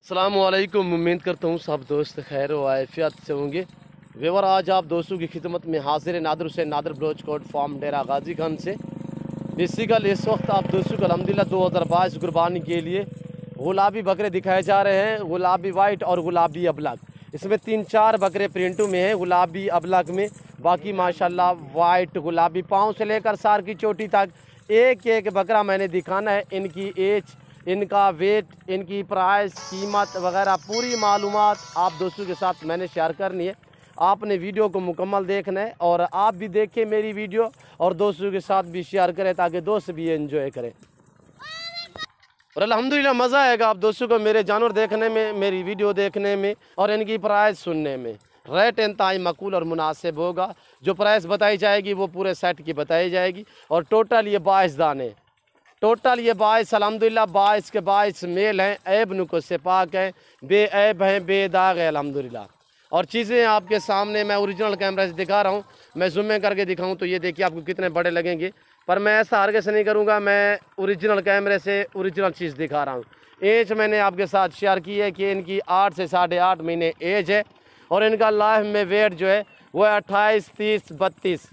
अस्सलामुअलैकुम। उम्मीद करता हूँ सब दोस्त खैर व आफियत से होंगे। वेवर आज आप दोस्तों की खिदमत में हाजिर नादर हुसैन नादर बलोच कोट फार्म डेरा गाजी खान से। बेसिकल इस वक्त आप दोस्तों को अल्हम्दुलिल्लाह 2022 कुर्बानी के लिए गुलाबी बकरे दिखाए जा रहे हैं, गुलाबी वाइट और गुलाबी अबलग। इसमें 3-4 बकरे प्रिंटों में हैं, गुलाबी अबलग में। बाकी माशाल्लाह वाइट गुलाबी पाँव से लेकर सार की चोटी तक एक एक बकरा मैंने दिखाना है। इनकी एज, इनका वेट, इनकी प्राइस, कीमत वगैरह पूरी मालूमात आप दोस्तों के साथ मैंने शेयर करनी है। आपने वीडियो को मुकम्मल देखना है और आप भी देखें मेरी वीडियो और दोस्तों के साथ भी शेयर करें ताकि दोस्त भी एंजॉय करें। और अल्हम्दुलिल्लाह मज़ा आएगा आप दोस्तों को मेरे जानवर देखने में, मेरी वीडियो देखने में और इनकी प्राइस सुनने में। रेट इंतहाई मकूल और मुनासिब होगा। जो प्राइस बताई जाएगी वो पूरे सेट की बताई जाएगी। और टोटल ये 22 दाने, टोटल ये 22 अल्हम्दुलिल्लाह 22 के 22 मेल हैं, ऐब नुको से पाक हैं, बेऐब हैं, बेदाग है अल्हम्दुलिल्लाह। और चीज़ें आपके सामने मैं ओरिजिनल कैमरा से दिखा रहा हूँ। मैं जूम में करके दिखाऊँ तो ये देखिए आपको कितने बड़े लगेंगे, पर मैं ऐसा हरगे से नहीं करूँगा। मैं ओरिजिनल कैमरे से ओरिजिनल चीज़ दिखा रहा हूँ। एज मैंने आपके साथ शेयर की है कि इनकी 8 से 8.5 महीने एज है और इनका लाइफ में वेट जो है वो 28, 30,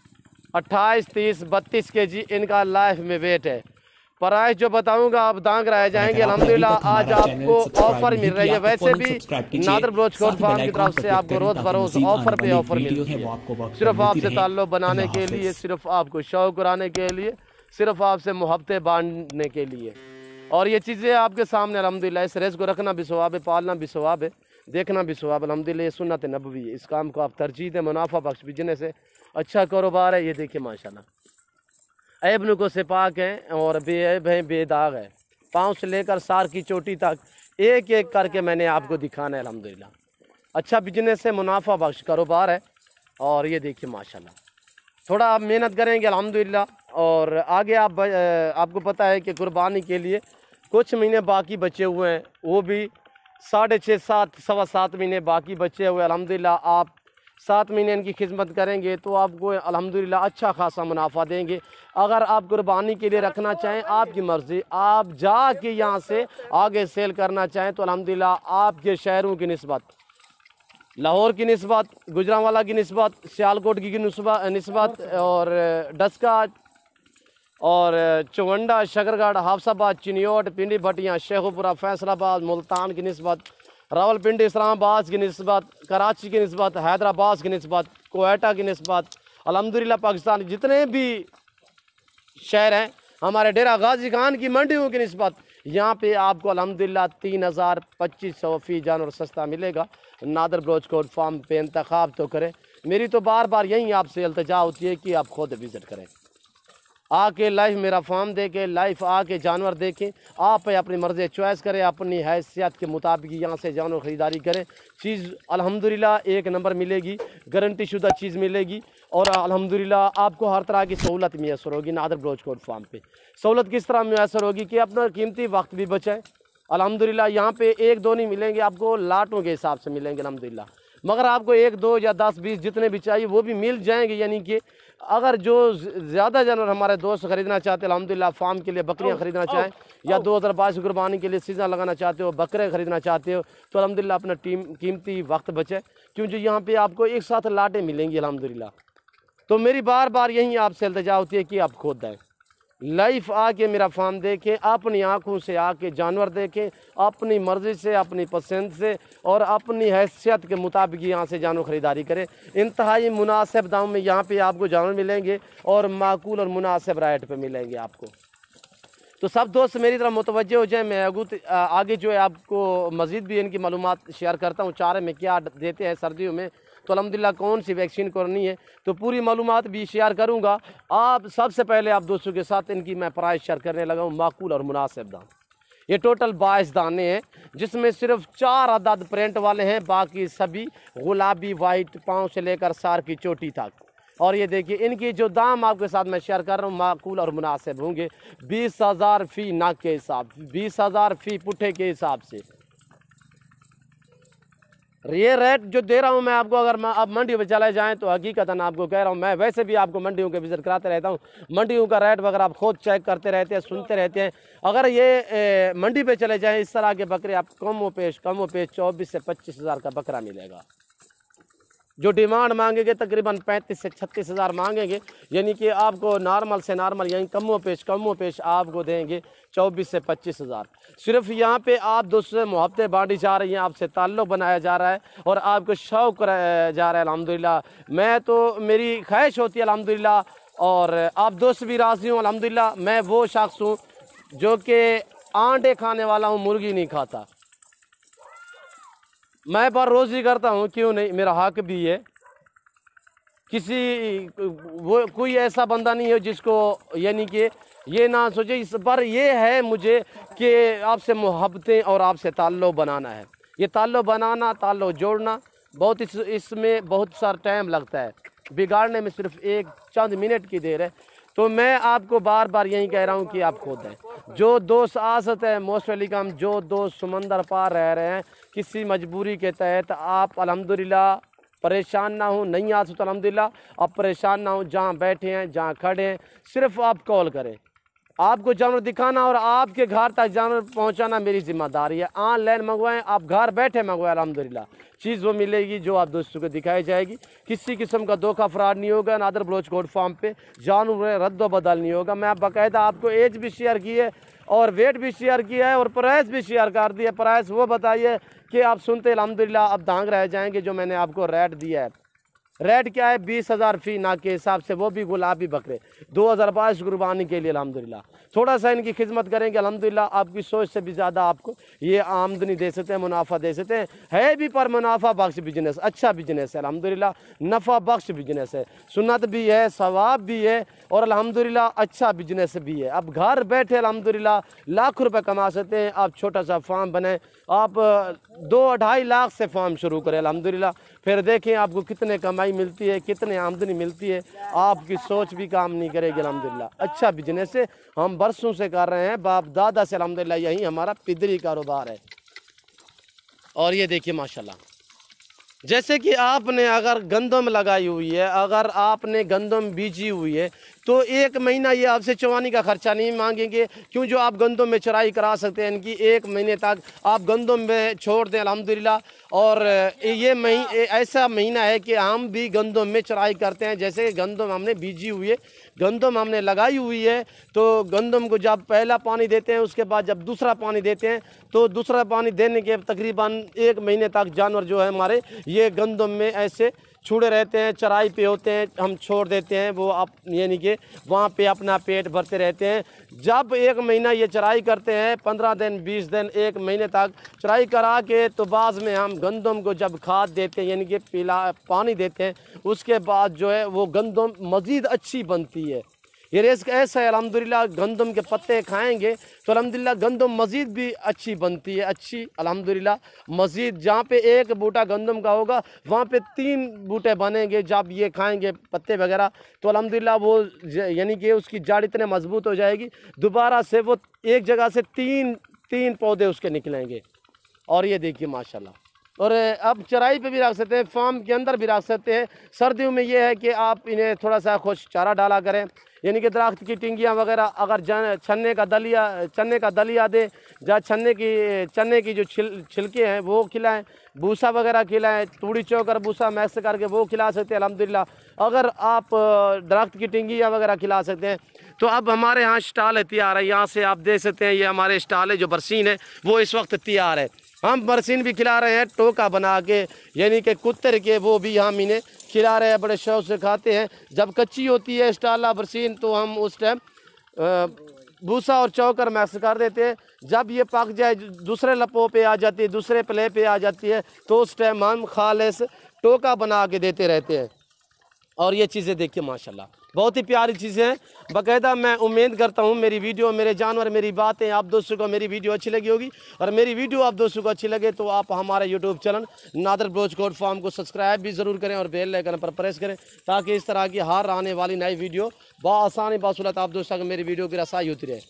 32 kg इनका लाइफ में वेट है। प्राइस जो बताऊंगा आप दांग रह जाएंगे। अल्हम्दुलिल्लाह आज आपको ऑफर मिल रही है। वैसे भी नादर बलोच कोट फार्म की तरफ से आपको रोज बरोज ऑफर पे ऑफर मिलती है। सिर्फ आपसे ताल्लुक बनाने के लिए, सिर्फ आपको शौक कराने के लिए, सिर्फ आपसे मोहब्बतें बांटने के लिए। और ये चीज़ें आपके सामने अल्हम्दुलिल्लाह। इस रेस को रखना भी सवाब है, पालना भी सवाब है, देखना भी सवाब। अल्हम्दुलिल्लाह ये सुन्नत नबवी है। इस काम को आप तरजीह दें, मुनाफा बख्श बिजनेस है, अच्छा कारोबार है। ये देखिए माशाल्लाह ऐब नुको से पाक हैं और बेऐब हैं, बेदाग है। पाँव से लेकर सार की चोटी तक एक एक करके मैंने आपको दिखाना है। अल्हम्दुलिल्लाह अच्छा बिजनेस है, मुनाफा बख्श कारोबार है। और ये देखिए माशाल्लाह थोड़ा आप मेहनत करेंगे अल्हम्दुलिल्लाह। और आगे आपको पता है कि कुर्बानी के लिए कुछ महीने बाकी बचे हुए हैं, वो भी 6.5, 7, 7.25 महीने बाकी बचे हुए। अल्हम्दुलिल्लाह आप 7 महीने इनकी खिदमत करेंगे तो आपको अल्हम्दुलिल्लाह अच्छा खासा मुनाफा देंगे। अगर आप कुर्बानी के लिए रखना चाहें आपकी मर्ज़ी, आप जाके यहाँ से आगे सेल करना चाहें तो अल्हम्दुलिल्लाह आपके शहरों की निस्बत, लाहौर की निस्बत, गुजरांवाला की निस्बत, सियालकोट की निस्बत और डस्का और चौवंडा, शकरगढ़, हाफसाबाद, चिनियोट, पिंडी भटियाँ, शेखुपुरा, फैसलाबाद, मुल्तान की निस्बत, रावलपिंडी, इस्लामाबाद की निस्बत, कराची की निस्बत, हैदराबाद की निस्बत, कोयटा की निस्बत, अल्हम्दुलिल्लाह पाकिस्तान जितने भी शहर हैं, हमारे डेरा गाजी खान की मंडियों की निस्बत यहाँ पे आपको अल्हम्दुलिल्लाह 3,000-2,500 फ़ी जानवर सस्ता मिलेगा। नादर बलोच कोट फार्म पे इंतखाब तो करें। मेरी तो बार बार यही आपसे इल्तिजा होती है कि आप खुद विज़िट करें, आके लाइफ मेरा फार्म देखें, लाइफ आके जानवर देखें, आप अपनी मर्ज़ी चॉइस करें, अपनी हैसियत के मुताबिक यहाँ से जानवर ख़रीदारी करें। चीज़ अल्हम्दुलिल्लाह एक नंबर मिलेगी, गारंटी शुदा चीज़ मिलेगी। और अल्हम्दुलिल्लाह आपको हर तरह की सहूलत मैसर होगी। नादर बलोच कोट फार्म पे सहूलत किस तरह मैसर होगी कि अपना कीमती वक्त भी बचाएँ। अल्हम्दुलिल्लाह यहाँ पे 1-2 नहीं मिलेंगे, आपको लाटों के हिसाब से मिलेंगे अल्हम्दुलिल्लाह। मगर आपको 1, 2 या 10, 20 जितने भी चाहिए वो भी मिल जाएंगे। यानी कि अगर जो ज़्यादा जानवर हमारे दोस्त ख़रीदना चाहते हैं अल्हम्दुलिल्लाह, फार्म के लिए बकरियां ख़रीदना चाहें या 2022 कुर्बानी के लिए सीज़न लगाना चाहते हो, बकरे ख़रीदना चाहते हो तो अल्हम्दुलिल्लाह अपना कीमती वक्त बचे, क्योंकि यहाँ पे आपको एक साथ लाटें मिलेंगी अल्हम्दुलिल्लाह। तो मेरी बार बार यही आपसे इल्तिजा होती है कि आप खुद आएँ, लाइफ आके मेरा फार्म देखें, अपनी आँखों से आके जानवर देखें, अपनी मर्ज़ी से, अपनी पसंद से और अपनी हैसियत के मुताबिक यहाँ से जानवर ख़रीदारी करें। इंतहाई मुनासिब दाम में यहाँ पे आपको जानवर मिलेंगे और माकूल और मुनासिब रेट पे मिलेंगे आपको। तो सब दोस्त मेरी तरफ मुतवज्जे हो जाए। मैं आगे जो है आपको मज़ीद भी इनकी मालूमात शेयर करता हूँ। चारे में क्या देते हैं सर्दियों में, तो अल्हम्दुलिल्लाह कौन सी वैक्सीन करनी है, तो पूरी मालूमात भी शेयर करूँगा। आप सबसे पहले आप दोस्तों के साथ इनकी मैं प्राइस शेयर करने लगा हूँ, माकूल और मुनासिब दाम। ये टोटल 22 दाने हैं जिसमें सिर्फ 4 अदद प्रिंट वाले हैं, बाकी सभी गुलाबी वाइट पाँव से लेकर सार की चोटी तक। और ये देखिए इनकी जो दाम आपके साथ मैं शेयर कर रहा हूँ माकूल और मुनासिब होंगे। 20,000 फ़ी नाक के हिसाब, 20,000 फ़ी पुट्ठे के हिसाब से। ये रेट जो दे रहा हूँ मैं आपको, अगर मैं अब मंडियों पे चले जाएं तो हकीकतन आपको कह रहा हूँ, मैं वैसे भी आपको मंडियों के विजिट कराते रहता हूँ, मंडियों का रेट वगैरह आप खुद चेक करते रहते हैं, सुनते रहते हैं। अगर ये मंडी पे चले जाएं इस तरह के बकरे आप कम व पेश 24 से 25 हज़ार का बकरा मिलेगा। जो डिमांड मांगेंगे तकरीबन 35 से 36 हज़ार मांगेंगे, यानी कि आपको नॉर्मल से नॉर्मल यहीं कम व पेश आपको देंगे 24 से 25 हज़ार। सिर्फ यहाँ पे आप दूसरे मोहब्बतें बांटी जा रही हैं, आपसे ताल्लुक़ बनाया जा रहा है और आपको शौक़ कराया जा रहा है अल्हम्दुलिल्लाह। मैं तो मेरी ख्वाहिश होती है अल्हम्दुलिल्लाह, और आप दोस्त भी राज़ी हूँ अल्हम्दुलिल्लाह। मैं वो शख्स हूँ जो कि आंडे खाने वाला हूँ, मुर्गी नहीं खाता। मैं पर रोज़ी करता हूँ, क्यों नहीं, मेरा हक भी है। किसी वो कोई ऐसा बंदा नहीं है जिसको यानी कि ये ना सोचे, इस पर ये है मुझे कि आपसे मोहब्बतें और आपसे ताल्लुक़ बनाना है। ये ताल्लुक़ बनाना, ताल्लुक़ जोड़ना बहुत इसमें बहुत सारा टाइम लगता है, बिगाड़ने में सिर्फ एक चंद मिनट की देर है। तो मैं आपको बार बार यही कह रहा हूँ कि आप खुद हैं। जो दोस्त आ सकते हैं मोस्ट वेलकम, जो दोस्त समंदर पार रह रहे हैं किसी मजबूरी के तहत, आप अल्हम्दुलिल्लाह परेशान ना हो, नहीं आ सकते अल्हम्दुलिल्लाह आप परेशान ना हो, जहाँ बैठे हैं जहाँ खड़े हैं सिर्फ आप कॉल करें। आपको जानवर दिखाना और आपके घर तक जानवर पहुंचाना मेरी जिम्मेदारी है। ऑनलाइन मंगवाएं, आप घर बैठे मंगवाएं, अल्हम्दुलिल्लाह चीज़ वो मिलेगी जो आप दोस्तों को दिखाई जाएगी। किसी किस्म का धोखा फ्रॉड नहीं होगा। नादर बलोच गोट फार्म पे जानवर रद्द बदल नहीं होगा। मैं बाकायदा आपको एज भी शेयर की है और वेट भी शेयर किया है और प्राइस भी शेयर कर दिया। प्राइस वो बताइए कि आप सुनते अल्हम्दुलिल्लाह आप दांग रह जाएंगे। जो मैंने आपको रेट दिया है, रेट क्या है, 20,000 फी ना के हिसाब से, वो भी गुलाबी बकरे 2022 कुर्बानी के लिए अल्हम्दुलिल्लाह। थोड़ा सा इनकी खिदमत करेंगे अल्हम्दुलिल्लाह, आपकी सोच से भी ज़्यादा आपको ये आमदनी दे सकते हैं, मुनाफा दे सकते हैं। है भी पर मुनाफा बख्श बिजनेस, अच्छा बिजनेस है अल्हम्दुलिल्लाह, नफ़ा बख्श बिजनेस है, सुन्नत भी है, सवाब भी है और अल्हम्दुलिल्लाह अच्छा बिजनेस भी है। अब घर बैठे अल्हम्दुलिल्लाह लाख रुपए कमा सकते हैं। आप छोटा सा फार्म बनाएं, आप 2-2.5 लाख से फार्म शुरू करें अल्हम्दुलिल्लाह, फिर देखें आपको कितने कमाई मिलती है, कितने आमदनी मिलती है। आपकी सोच भी काम नहीं करेगी अल्हम्दुलिल्लाह। अच्छा बिजनेस है, हम बरसों से कर रहे हैं, बाप दादा से अल्हम्दुलिल्लाह यही हमारा पिदरी कारोबार है। और ये देखिए माशाल्लाह, जैसे कि आपने अगर गंदम लगाई हुई है, अगर आपने गंदम बीजी हुई है तो 1 महीना ये आपसे चवानी का खर्चा नहीं मांगेंगे। क्यों, जो आप गंदम में चराई करा सकते हैं इनकी 1 महीने तक आप गंदम में छोड़ दें अल्हम्दुलिल्लाह। और ये ऐसा महीना है कि हम भी गंदम में चराई करते हैं। जैसे गंदम हमने बीजी हुई है, गंदम हमने लगाई हुई है, तो गंदम को जब पहला पानी देते हैं, उसके बाद जब दूसरा पानी देते हैं, तो दूसरा पानी देने के तकरीबन 1 महीने तक जानवर जो है हमारे ये गंदम में ऐसे छुड़े रहते हैं, चराई पे होते हैं, हम छोड़ देते हैं, वो आप यानी कि वहाँ पे अपना पेट भरते रहते हैं। जब 1 महीना ये चराई करते हैं, 15 दिन 20 दिन 1 महीने तक चराई करा के, तो बाद में हम गंदम को जब खाद देते हैं यानी कि पानी देते हैं, उसके बाद जो है वो गंदम मज़ीद अच्छी बनती है। ये रिस्क ऐसा है अल्हम्दुलिल्लाह, गंदम के पत्ते खाएंगे तो अल्हम्दुलिल्लाह गंदम मज़ीद भी अच्छी बनती है, अच्छी अल्हम्दुलिल्लाह। मज़ीद जहाँ पे 1 बूटा गंदम का होगा वहाँ पे 3 बूटे बनेंगे। जब ये खाएंगे पत्ते वगैरह तो अल्हम्दुलिल्लाह वो यानी कि उसकी जड़ इतने मजबूत हो जाएगी, दोबारा से वो एक जगह से 3 पौधे उसके निकलेंगे। और ये देखिए माशाल्लाह, और अब चराई पे भी रख सकते हैं, फार्म के अंदर भी रख सकते हैं। सर्दियों में ये है कि आप इन्हें थोड़ा सा खुश चारा डाला करें, यानी कि दरख्त की टिंगियाँ वगैरह, अगर चने का दलिया दें, या चने की जो छिलके हैं वो खिलाएं, भूसा वगैरह खिलाएं, तूड़ी चौकर भूसा मैक्स करके वो खिला सकते हैं अल्हम्दुलिल्लाह। अगर आप दरख्त की टिंगियाँ वगैरह खिला सकते हैं। तो अब हमारे यहाँ स्टॉल है तैयार है, यहाँ से आप देख सकते हैं, ये हमारे स्टॉल है, जो बरसीन है वो इस वक्त तैयार है। हम बरसीन भी खिला रहे हैं टोका बना के, यानी कि कुत्तर के, वो भी हम इन्हें खिला रहे हैं, बड़े शौक से खाते हैं। जब कच्ची होती है स्टाला बरसीन तो हम उस टाइम भूसा और चौकर मैक्स कर देते हैं। जब ये पक जाए, दूसरे लपों पे आ जाती है, दूसरे प्ले पे आ जाती है, तो उस टाइम हम खालिस टोका बना के देते रहते हैं। और ये चीज़ें देखिए माशाल्लाह बहुत ही प्यारी चीज़ें हैं। बाकायदा मैं उम्मीद करता हूँ मेरी वीडियो, मेरे जानवर, मेरी बातें आप दोस्तों को मेरी वीडियो अच्छी लगी होगी। और मेरी वीडियो आप दोस्तों को अच्छी लगे तो आप हमारे YouTube channel Nadir Baloch goat farm को सब्सक्राइब भी ज़रूर करें और बेल आइकन पर प्रेस करें, ताकि इस तरह की हर आने वाली नई वीडियो बआसानी बासुलत आप दोस्तों को मेरी वीडियो की रसाई होती रहे।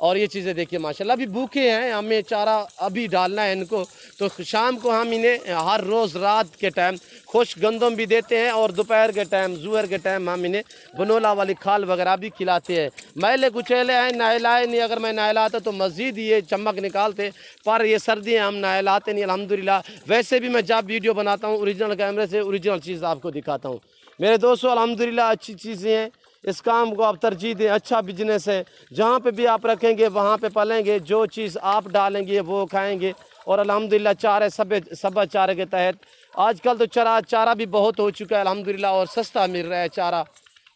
और ये चीज़ें देखिए माशाल्लाह अभी भूखे हैं, हमें चारा अभी डालना है इनको। तो शाम को हम इन्हें हर रोज़ रात के टाइम खुश गंदम भी देते हैं और दोपहर के टाइम ज़ुहर के टाइम हम इन्हें बनोला वाली खाल वगैरह भी खिलाते हैं। मैले कुचैले हैं, नहलाए नहीं, अगर मैं नहलाता तो मज़ीद ये चमक निकालते, पर ये सर्दी हम नहलाते नहीं अल्हम्दुलिल्लाह। वैसे भी मैं जब वीडियो बनाता हूँ ओरिजिनल कैमरे से ओरिजिनल चीज़ आपको दिखाता हूँ। मेरे दोस्तों अल्हम्दुलिल्लाह अच्छी चीज़ें हैं, इस काम को आप तरजीह दें। अच्छा बिजनेस है, जहाँ पे भी आप रखेंगे वहाँ पे पलेंगे, जो चीज़ आप डालेंगे वो खाएंगे। और अल्हम्दुलिल्लाह चारे सब चारे के तहत आजकल तो चारा भी बहुत हो चुका है अल्हम्दुलिल्लाह और सस्ता मिल रहा है चारा।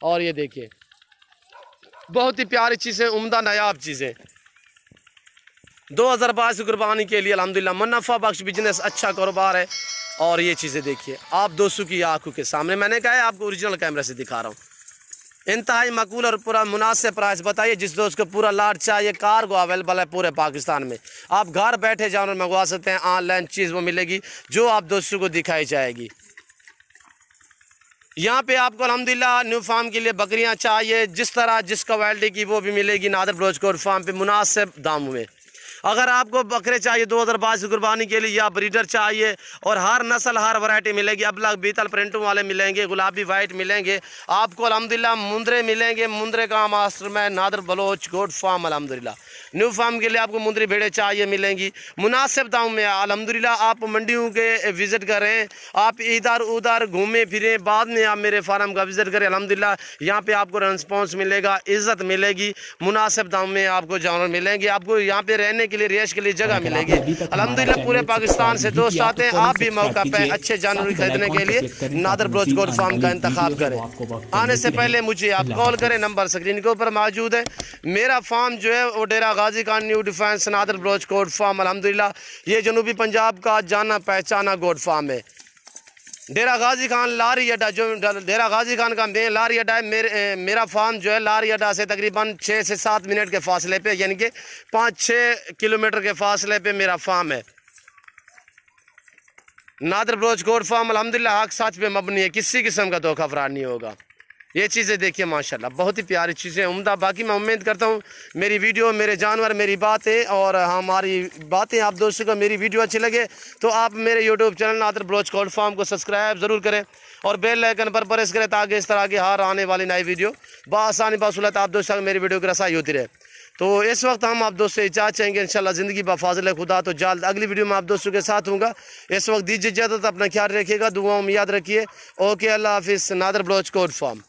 और ये देखिए बहुत ही प्यारी चीज़ें, उम्दा नायाब चीज़ें 2022 कुर्बानी के लिए अल्हम्दुलिल्लाह मुनाफा बख्श बिजनेस, अच्छा कारोबार है। और ये चीज़ें देखिए आप दोस्तों की आंखों के सामने, मैंने कहा है आपको ओरिजिनल कैमरे से दिखा रहा हूँ। इंतहाई मकबूल और पूरा मुनासिब प्राइस बताइए। जिस दोस्त को पूरा लाट चाहिए कार्गो अवेलेबल है पूरे पाकिस्तान में, आप घर बैठे जानवर मंगवा सकते हैं। ऑनलाइन चीज़ वो मिलेगी जो आप दोस्तों को दिखाई जाएगी। यहाँ पे आपको अल्हम्दुलिल्लाह न्यू फार्म के लिए बकरियाँ चाहिए, जिस तरह जिस क्वालिटी की वो भी मिलेगी नादर बलोच गोट फार्म पे मुनासिब दामों में। अगर आपको बकरे चाहिए 2022 कुर्बानी के लिए या ब्रीडर चाहिए, और हर नस्ल हर वैरायटी मिलेगी। अबलग बीतल प्रिंटों वाले मिलेंगे, गुलाबी वाइट मिलेंगे आपको अल्हम्दुलिल्लाह, मुंदरे मिलेंगे। मुंदरे का मास्टर मैं नादर बलोच गोट फार्म अल्हम्दुलिल्लाह। न्यू फार्म के लिए आपको मुंदरी भेड़ें चाहिए मिलेंगी मुनासिब दाम में अल्हम्दुलिल्लाह। आप मंडियों के विज़िट करें, आप इधर उधर घूमें फिरें, बाद में आप मेरे फार्म का विज़िट करें। अल्हम्दुलिल्लाह यहाँ पे आपको रिस्पॉन्स मिलेगा, इज़्ज़त मिलेगी, मुनासिब दाम में आपको जानवर मिलेंगे। आपको यहाँ पे रहने के लिए रिहाइश के लिए जगह मिलेगी अल्हम्दुलिल्लाह। पूरे पाकिस्तान से दोस्त आते हैं, आप भी मौका पे अच्छे जानवर खरीदने के लिए नादर बलोच गोट फार्म का इंतखाब करें। आने से पहले मुझे आप कॉल करें, नंबर स्क्रीन के ऊपर मौजूद है। मेरा फार्म जो है वो Dera Ghazi Khan new defence Nadir Baloch goat farm अल्हम्दुलिल्लाह। ये जनूबी पंजाब का जाना पहचाना गोट फार्म है। डेरा गाजी खान लारी अड्डा, जो डेरा गाजी खान का मेन लारी अड्डा है, मेरा फार्म जो है लारी अड्डा से तकरीबन 6 से 7 मिनट के फासले पे, यानी कि 5-6 किलोमीटर के फासले पे मेरा फार्म है। नादर बलोच गोट फार्म अल्हम्दुलिल्लाह हक सच पे मबनी है, किसी किस्म का धोखा फराड नहीं होगा। ये चीज़ें देखिए माशाल्लाह बहुत ही प्यारी चीज़ें उम्दा। बाकी मैं उम्मीद करता हूँ मेरी वीडियो, मेरे जानवर, मेरी बातें और हमारी बातें आप दोस्तों को मेरी वीडियो अच्छी लगे तो आप मेरे YouTube channel Nadir Baloch goat farm को सब्सक्राइब ज़रूर करें और बेल आइकन पर प्रेस करें, ताकि इस तरह की हर आने वाली नई वीडियो बआसानी बासुलत आप दोस्तों मेरी वीडियो की रसाई होती रहे। तो इस वक्त हम आप दोस्तों से इजाज़त चाहेंगे इंशाल्लाह ज़िंदगी बफाज़िल खुदा, तो जल्द अगली वीडियो में आप दोस्तों के साथ हूँगा। इस वक्त दीजिए इजाज़त, अपना ख्याल रखिएगा, दुआओं में याद रखिए। ओके, अल्लाह हाफिज़। Nadir Baloch goat farm.